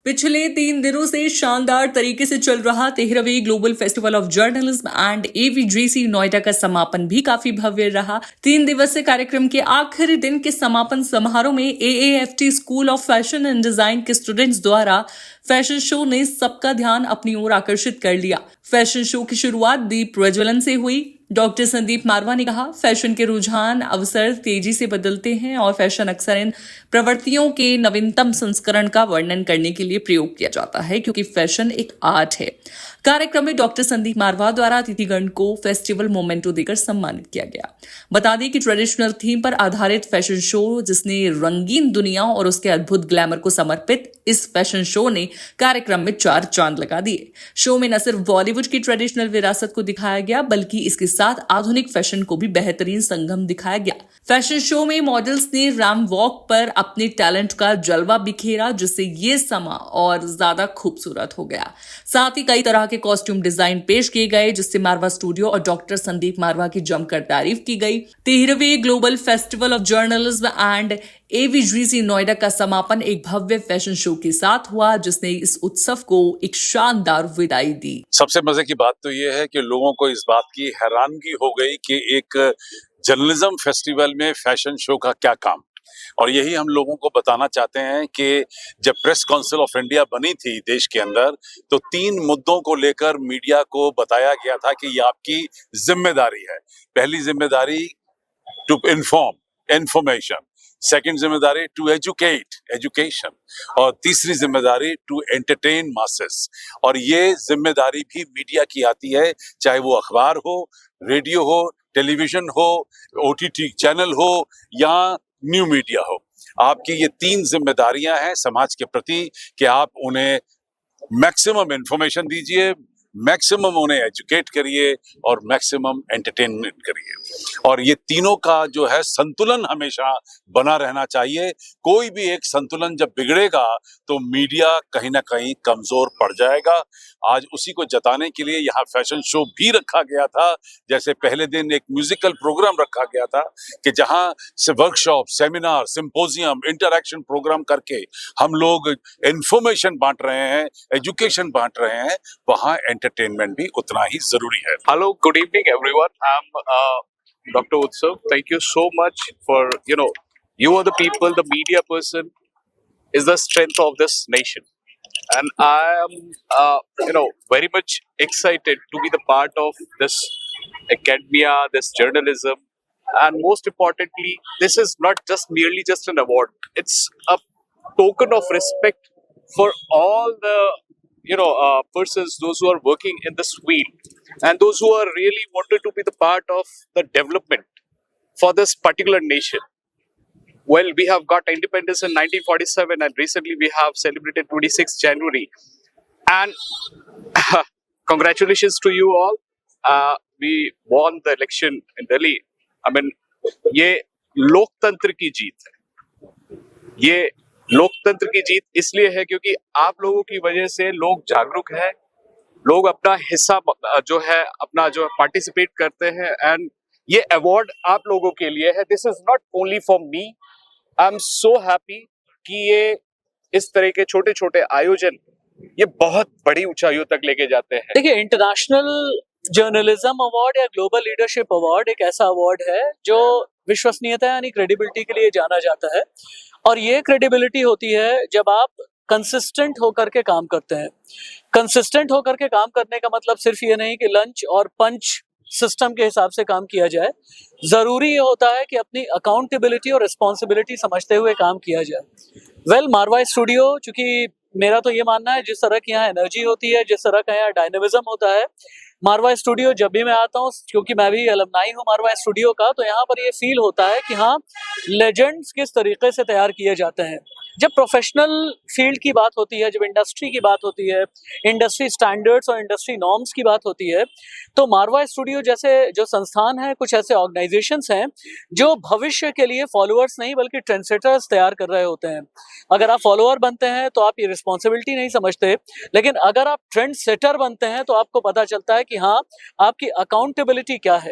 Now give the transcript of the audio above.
पिछले 3 दिनों से शानदार तरीके से चल रहा 13वें global festival of journalism and AVGC Noida का समापन भी काफी भव्य रहा। 3 दिवसीय कार्यक्रम के आखिरी दिन के समापन समारोह में AAFT school of fashion and design के स्टूडेंट्स द्वारा फैशन शो ने सबका ध्यान अपनी ओर आकर्षित कर लिया। फैशन शो की शुरुआत दीप प्रज्वलन से हुई। डॉक्टर संदीप मारवा ने कहा, फैशन के रुझान अवसर तेजी से बदलते हैं और फैशन अक्सर इन प्रवृत्तियों के नवीनतम संस्करण का वर्णन करने के लिए प्रयोग किया जाता है, क्योंकि फैशन एक आर्ट है। कार्यक्रम में डॉक्टर संदीप मारवा द्वारा अतिथिगण को फेस्टिवल मोमेंटो देकर सम्मानित किया गया। बता दें कि ट्रेडिशनल थीम पर आधारित फैशन शो, जिसने रंगीन दुनिया और उसके अद्भुत ग्लैमर को समर्पित इस फैशन शो ने कार्यक्रम में 4 चांद लगा दिए। शो में न सिर्फ बॉलीवुड की ट्रेडिशनल विरासत को दिखाया गया, बल्कि इसके साथ आधुनिक फैशन को भी बेहतरीन संगम दिखाया गया। फैशन शो में मॉडल्स ने रैम वॉक पर अपने टैलेंट का जलवा बिखेरा, जिससे ये समा और ज्यादा खूबसूरत हो गया। साथ ही कई तरह के कॉस्ट्यूम डिजाइन पेश किए गए, जिससे मारवा स्टूडियो और डॉक्टर संदीप मारवा की जमकर तारीफ की गई। 13वें global festival of journalism and AVGC Noida का समापन एक भव्य फैशन शो के साथ हुआ, जिसने इस उत्सव को एक शानदार विदाई दी। सबसे मजे की बात तो ये है कि लोगों को इस बात की हैरानगी हो गई कि एक जर्नलिज्म फेस्टिवल में फैशन शो का क्या काम। और यही हम लोगों को बताना चाहते हैं कि जब प्रेस काउंसिल ऑफ इंडिया बनी थी देश के अंदर, तो 3 मुद्दों को लेकर मीडिया को बताया गया था कि ये आपकी जिम्मेदारी है। पहली जिम्मेदारी टू इन्फॉर्म, इंफॉर्मेशन। सेकंड जिम्मेदारी टू एजुकेट, एजुकेशन। और तीसरी जिम्मेदारी टू एंटरटेन मासेस। और ये जिम्मेदारी भी मीडिया की आती है, चाहे वो अखबार हो, रेडियो हो, टेलीविजन हो, ओटीटी चैनल हो या न्यू मीडिया हो। आपकी ये 3 जिम्मेदारियां हैं समाज के प्रति कि आप उन्हें मैक्सिमम इंफॉर्मेशन दीजिए, मैक्सिमम उन्हें एजुकेट करिए और मैक्सिमम एंटरटेनमेंट करिए। और ये तीनों का जो है संतुलन हमेशा बना रहना चाहिए। कोई भी एक संतुलन जब बिगड़ेगा तो मीडिया कहीं ना कहीं कमजोर पड़ जाएगा। आज उसी को जताने के लिए यहाँ फैशन शो भी रखा गया था। जैसे पहले दिन एक म्यूजिकल प्रोग्राम रखा गया था कि जहाँ से workshop, seminar, symposium, interaction programme करके हम लोग इंफॉर्मेशन बांट रहे हैं, एजुकेशन बांट रहे हैं, वहाँ एंटरटेनमेंट भी उतना ही जरूरी है। Hello, good evening, everyone. I'm Dr. Utsav. Thank you so much for, you are the people, the media person is the strength of this nation. And I am, very much excited to be the part of this academia, this journalism. And most importantly, this is not merely just an award. It's a token of respect for all the persons, those who are working in this field, and those who are really wanted to be the part of the development for this particular nation. Well, we have got independence in 1947, and recently we have celebrated 26th January. And congratulations to you all. We won the election in Delhi. I mean, ये लोकतंत्र की जीत है। ये लोकतंत्र की जीत इसलिए है क्योंकि आप लोगों की वजह से लोग जागरूक हैं, लोग अपना हिस्सा जो है अपना जो पार्टिसिपेट करते हैं। एंड ये अवार्ड आप लोगों के लिए है। This is not only for me. I am so happy कि ये इस तरह के छोटे छोटे आयोजन ये बहुत बड़ी ऊंचाइयों तक लेके जाते हैं। देखिए, इंटरनेशनल जर्नलिज्म अवार्ड या ग्लोबल लीडरशिप अवार्ड एक ऐसा अवार्ड है जो विश्वसनीयता यानी क्रेडिबिलिटी के लिए जाना जाता है। और ये क्रेडिबिलिटी होती है जब आप कंसिस्टेंट होकर के काम करते हैं। कंसिस्टेंट होकर के काम करने का मतलब सिर्फ ये नहीं कि लंच और पंच सिस्टम के हिसाब से काम किया जाए। जरूरी ये होता है कि अपनी अकाउंटेबिलिटी और रिस्पॉन्सिबिलिटी समझते हुए काम किया जाए। मारवा स्टूडियो, चूंकि मेरा तो ये मानना है जिस तरह की यहाँ एनर्जी होती है, जिस तरह का यहाँ डायनेमिज्म होता है, मारवा स्टूडियो जब भी मैं आता हूँ, क्योंकि मैं भी अलमनाई हूँ मारवा स्टूडियो का, तो यहाँ पर ये फील होता है कि हाँ, लेजेंड्स किस तरीके से तैयार किए जाते हैं। जब प्रोफेशनल फील्ड की बात होती है, जब इंडस्ट्री की बात होती है, इंडस्ट्री स्टैंडर्ड्स और इंडस्ट्री नॉर्म्स की बात होती है, तो मारवा स्टूडियो जैसे जो संस्थान है, कुछ ऐसे ऑर्गेनाइजेशंस हैं जो भविष्य के लिए फॉलोअर्स नहीं बल्कि ट्रेंडसेटर्स तैयार कर रहे होते हैं। अगर आप फॉलोअर बनते हैं तो आप ये रिस्पॉन्सिबिलिटी नहीं समझते, लेकिन अगर आप ट्रेंड सेटर बनते हैं तो आपको पता चलता है कि हाँ, आपकी अकाउंटेबिलिटी क्या है।